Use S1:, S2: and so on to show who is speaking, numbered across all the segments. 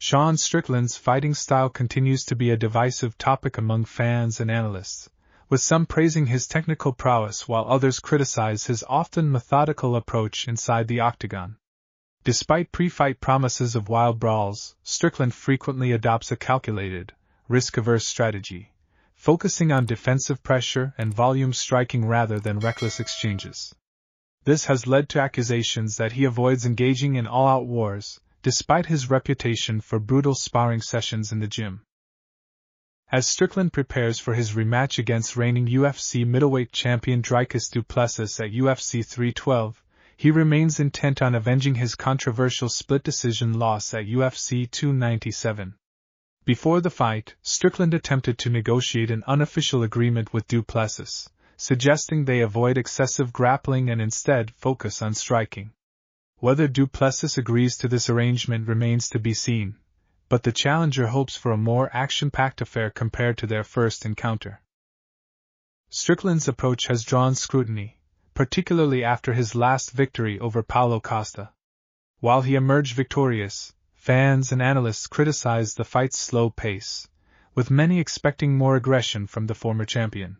S1: Sean Strickland's fighting style continues to be a divisive topic among fans and analysts, with some praising his technical prowess while others criticize his often methodical approach inside the octagon. Despite pre-fight promises of wild brawls, Strickland frequently adopts a calculated, risk-averse strategy, focusing on defensive pressure and volume striking rather than reckless exchanges. This has led to accusations that he avoids engaging in all-out wars, despite his reputation for brutal sparring sessions in the gym. As Strickland prepares for his rematch against reigning UFC middleweight champion Dricus du Plessis at UFC 312, he remains intent on avenging his controversial split-decision loss at UFC 297. Before the fight, Strickland attempted to negotiate an unofficial agreement with du Plessis, suggesting they avoid excessive grappling and instead focus on striking. Whether du Plessis agrees to this arrangement remains to be seen, but the challenger hopes for a more action-packed affair compared to their first encounter. Strickland's approach has drawn scrutiny, particularly after his last victory over Paulo Costa. While he emerged victorious, fans and analysts criticized the fight's slow pace, with many expecting more aggression from the former champion.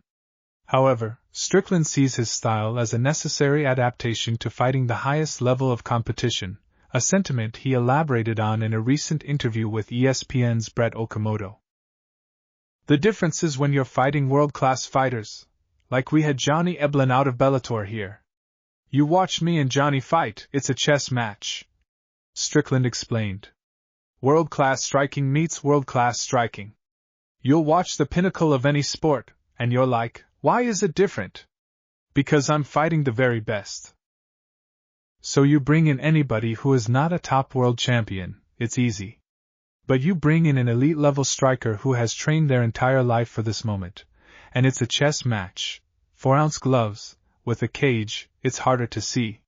S1: However, Strickland sees his style as a necessary adaptation to fighting the highest level of competition, a sentiment he elaborated on in a recent interview with ESPN's Brett Okamoto. The difference is when you're fighting world-class fighters, like we had Johnny Eblen out of Bellator here. You watch me and Johnny fight, it's a chess match, Strickland explained. World-class striking meets world-class striking. You'll watch the pinnacle of any sport, and you're like, why is it different? Because I'm fighting the very best. So you bring in anybody who is not a top world champion, it's easy. But you bring in an elite-level striker who has trained their entire life for this moment, and it's a chess match, 4-ounce gloves, with a cage, it's harder to see.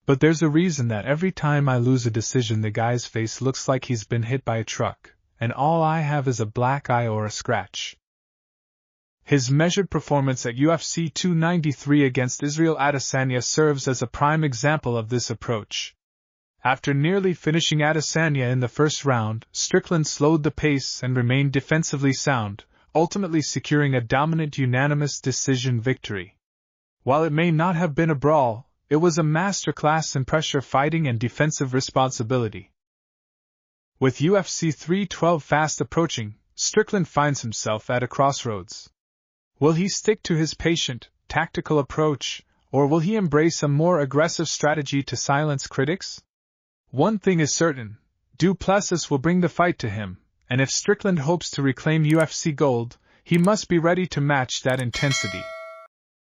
S1: But there's a reason that every time I lose a decision the guy's face looks like he's been hit by a truck, and all I have is a black eye or a scratch. His measured performance at UFC 293 against Israel Adesanya serves as a prime example of this approach. After nearly finishing Adesanya in the first round, Strickland slowed the pace and remained defensively sound, ultimately securing a dominant unanimous decision victory. While it may not have been a brawl, it was a masterclass in pressure fighting and defensive responsibility. With UFC 312 fast approaching, Strickland finds himself at a crossroads. Will he stick to his patient, tactical approach, or will he embrace a more aggressive strategy to silence critics? One thing is certain, du Plessis will bring the fight to him, and if Strickland hopes to reclaim UFC gold, he must be ready to match that intensity.